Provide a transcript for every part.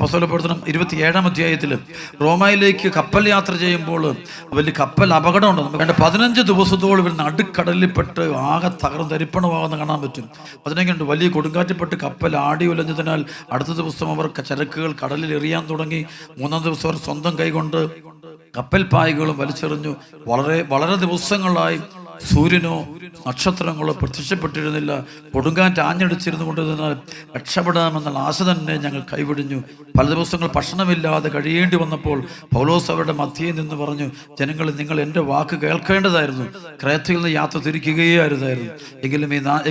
അപ്പോസ്തല പ്രവർത്തനം 27-ാം അധ്യായത്തിൽ റോമയിലേക്ക് കപ്പൽ യാത്ര ചെയ്യുമ്പോൾ വലിയ കപ്പൽ അപകടമുണ്ട്. വേണ്ട 15 ദിവസത്തോളം ഇവർ നടുക്കടലിൽപ്പെട്ട് ആകെ തരിപ്പണമാകുന്ന കാണാൻ പറ്റും. അതിനെങ്ങനെയുണ്ട്, വലിയ കൊടുങ്കാറ്റിൽപ്പെട്ട് കപ്പൽ ആടി ഉലഞ്ഞതിനാൽ അടുത്ത ദിവസം അവർ ചരക്കുകൾ കടലിൽ എറിയാൻ തുടങ്ങി. 3-ാം ദിവസം അവർ സ്വന്തം കൈകൊണ്ട് കപ്പൽ പായകളും വലിച്ചെറിഞ്ഞു. വളരെ ദിവസങ്ങളായി സൂര്യനോ നക്ഷത്രങ്ങളോ പ്രത്യക്ഷപ്പെട്ടിരുന്നില്ല. കൊടുങ്കാറ്റ് ആഞ്ഞടിച്ചിരുന്നു കൊണ്ടിരുന്നാൽ രക്ഷപ്പെടാമെന്നുള്ള ആശ തന്നെ ഞങ്ങൾ കൈവിടിഞ്ഞു. പല ദിവസങ്ങൾ ഭക്ഷണമില്ലാതെ കഴിയേണ്ടി വന്നപ്പോൾ പൗലോസ് അവരുടെ മധ്യയിൽ നിന്ന് പറഞ്ഞു, ജനങ്ങൾ, നിങ്ങൾ എൻ്റെ വാക്ക് കേൾക്കേണ്ടതായിരുന്നു. ക്രേത്തയിൽ നിന്ന് യാത്ര തിരിക്കുകയായിരുന്നായിരുന്നു.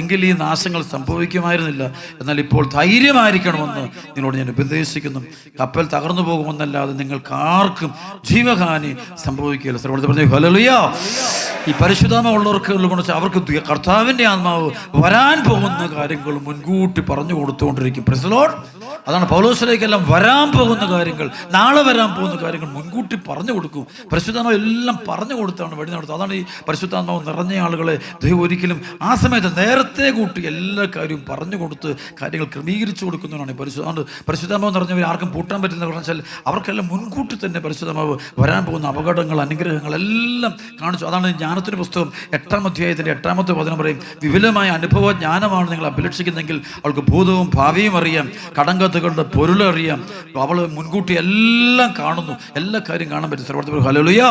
എങ്കിൽ ഈ നാശങ്ങൾ സംഭവിക്കുമായിരുന്നില്ല. എന്നാൽ ഇപ്പോൾ ധൈര്യമായിരിക്കണമെന്ന് നിങ്ങളോട് ഞാൻ ഉപദേശിക്കുന്നു. കപ്പൽ തകർന്നു പോകുമെന്നല്ലാതെ നിങ്ങൾക്ക് ആർക്കും ജീവഹാനി സംഭവിക്കുകയില്ല. പറഞ്ഞു ഹല്ലേലൂയ. ഈ പരിശുദ്ധാത്മാവ് ഉള്ളവർക്ക് അവർക്ക് കർത്താവിൻ്റെ ആത്മാവ് വരാൻ പോകുന്ന കാര്യങ്ങൾ മുൻകൂട്ടി പറഞ്ഞു കൊടുത്തുകൊണ്ടിരിക്കും. Praise the Lord. അതാണ് പൗലോസിലേക്കെല്ലാം വരാൻ പോകുന്ന കാര്യങ്ങൾ, നാളെ വരാൻ പോകുന്ന കാര്യങ്ങൾ മുൻകൂട്ടി പറഞ്ഞു കൊടുക്കും. പരിശുദ്ധാത്മാവ് എല്ലാം പറഞ്ഞു കൊടുത്താണ് വഴി നടത്തുന്നത്. അതാണ് ഈ പരിശുദ്ധാത്മാവ് നിറഞ്ഞ ആളുകളെ ദൈവം ഒരിക്കലും ആ സമയത്ത് നേരത്തെ കൂട്ടി എല്ലാ കാര്യവും പറഞ്ഞു കൊടുത്ത് കാര്യങ്ങൾ ക്രമീകരിച്ചു കൊടുക്കുന്നതാണ് പരിശുദ്ധാത്മാവ് നിറഞ്ഞവർ ആർക്കും പൂട്ടാൻ പറ്റുന്ന പറഞ്ഞാൽ അവർക്കെല്ലാം മുൻകൂട്ടി തന്നെ പരിശുദ്ധാത്മാവ് വരാൻ പോകുന്ന അപകടങ്ങൾ, അനുഗ്രഹങ്ങൾ എല്ലാം കാണിച്ചു. അതാണ് ജ്ഞാനത്തിൻ്റെ പുസ്തകം 8-ാം അധ്യായത്തിൻ്റെ 8-ാമത്തെ വചനം പറയും, വിപുലമായ അനുഭവ ജ്ഞാനമാണ് നിങ്ങൾ അഭിലഷിക്കുന്നെങ്കിൽ അവൾക്ക് ഭൂതവും ഭാവിയും അറിയാം, കടങ്കഥകളുടെ പൊരുളറിയാം. അവൾ മുൻകൂട്ടി എല്ലാം കാണുന്നു, എല്ലാ കാര്യം കാണാൻ പറ്റും. സർവ്വത്തിൽ ഹല്ലേലൂയ.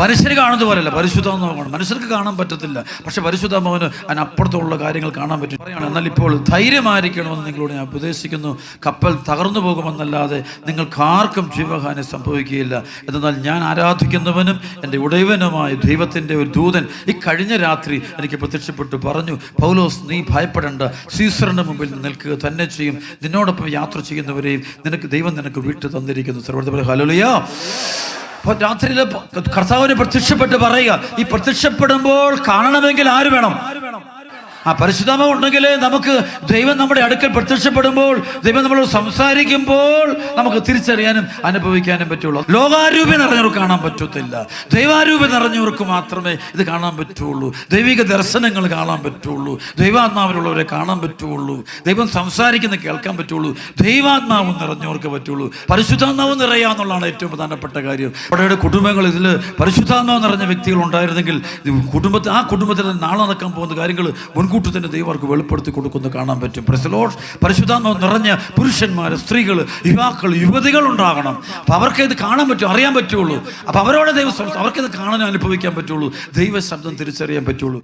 മനുഷ്യര് കാണുന്നത് പോലെയല്ല പരിശുദ്ധാത്മാവ് കാണും. മനുഷ്യർക്ക് കാണാൻ പറ്റത്തില്ല, പക്ഷെ പരിശുദ്ധാത്മാവിന് അതിനപ്പുറത്തുള്ള കാര്യങ്ങൾ കാണാൻ പറ്റും. പറയാണ്, എന്നാൽ ഇപ്പോൾ ധൈര്യമായിരിക്കണമെന്ന് നിങ്ങളോട് ഞാൻ ഉപദേശിക്കുന്നു. കപ്പൽ തകർന്നു പോകുമെന്നല്ലാതെ നിങ്ങൾക്ക് ആർക്കും ജീവഹാനി സംഭവിക്കുകയില്ല. എന്നാൽ ഞാൻ ആരാധിക്കുന്നവനും എൻ്റെ ഉടയവനുമായ ദൈവത്തിൻ്റെ ഒരു ദൂതൻ ഈ കഴിഞ്ഞ രാത്രി എനിക്ക് പ്രത്യക്ഷപ്പെട്ടു പറഞ്ഞു, പൗലോസ്, നീ ഭയപ്പെടേണ്ട, സീസറിന്റെ മുമ്പിൽ നിൽക്കുക തന്നെ ചെയ്യും. നിന്നോടൊപ്പം യാത്ര ചെയ്യുന്നവരെയും ദൈവം നിനക്ക് വിട്ടു തന്നിരിക്കുന്നു. സർവ്വത്തിൽ ഹല്ലേലൂയ. അപ്പോൾ രാത്രിയിൽ കർത്താവിനെ പ്രത്യക്ഷപ്പെട്ട് പറയുക, ഈ പ്രത്യക്ഷപ്പെടുമ്പോൾ കാണണമെങ്കിൽ ആര് വേണം? ആ പരിശുദ്ധാത്മാവ് ഉണ്ടെങ്കിൽ നമുക്ക് ദൈവം നമ്മുടെ അടുക്കൽ പ്രത്യക്ഷപ്പെടുമ്പോൾ, ദൈവം നമ്മളോട് സംസാരിക്കുമ്പോൾ നമുക്ക് തിരിച്ചറിയാനും അനുഭവിക്കാനും പറ്റുള്ളൂ. ലോകാരൂപി നിറഞ്ഞവർക്ക് കാണാൻ പറ്റത്തില്ല, ദൈവാരൂപി നിറഞ്ഞവർക്ക് മാത്രമേ ഇത് കാണാൻ പറ്റുള്ളൂ. ദൈവിക ദർശനങ്ങൾ കാണാൻ പറ്റുള്ളൂ, ദൈവാത്മാവിലുള്ളവരെ കാണാൻ പറ്റുള്ളൂ, ദൈവം സംസാരിക്കുന്ന കേൾക്കാൻ പറ്റുള്ളൂ. ദൈവാത്മാവ് നിറഞ്ഞവർക്ക് പറ്റുള്ളൂ. പരിശുദ്ധാത്മാവ് നിറയാന്നുള്ളതാണ് ഏറ്റവും പ്രധാനപ്പെട്ട കാര്യം. അവിടെ കുടുംബങ്ങൾ ഇതിൽ പരിശുദ്ധാത്മാവ് നിറഞ്ഞ വ്യക്തികൾ ഉണ്ടായിരുന്നെങ്കിൽ ആ കുടുംബത്തിൽ നാളെ നടക്കാൻ പോകുന്ന കാര്യങ്ങൾ മുൻകൂട്ടി തന്നെ ദൈവം അവർക്ക് വെളിപ്പെടുത്തി കൊടുക്കുന്നത് കാണാൻ പറ്റും. Praise the Lord. പരിശുദ്ധാത്മാവ് നിറഞ്ഞ പുരുഷന്മാർ, സ്ത്രീകൾ, യുവാക്കൾ, യുവതികൾ ഉണ്ടാകണം. അപ്പം അവർക്ക് ഇത് കാണാൻ പറ്റും, അറിയാൻ പറ്റുള്ളൂ. അപ്പം അവരോട് ദൈവം അവർക്കിത് കാണാൻ അനുഭവിക്കാൻ പറ്റുള്ളൂ, ദൈവ ശബ്ദം തിരിച്ചറിയാൻ പറ്റുള്ളൂ.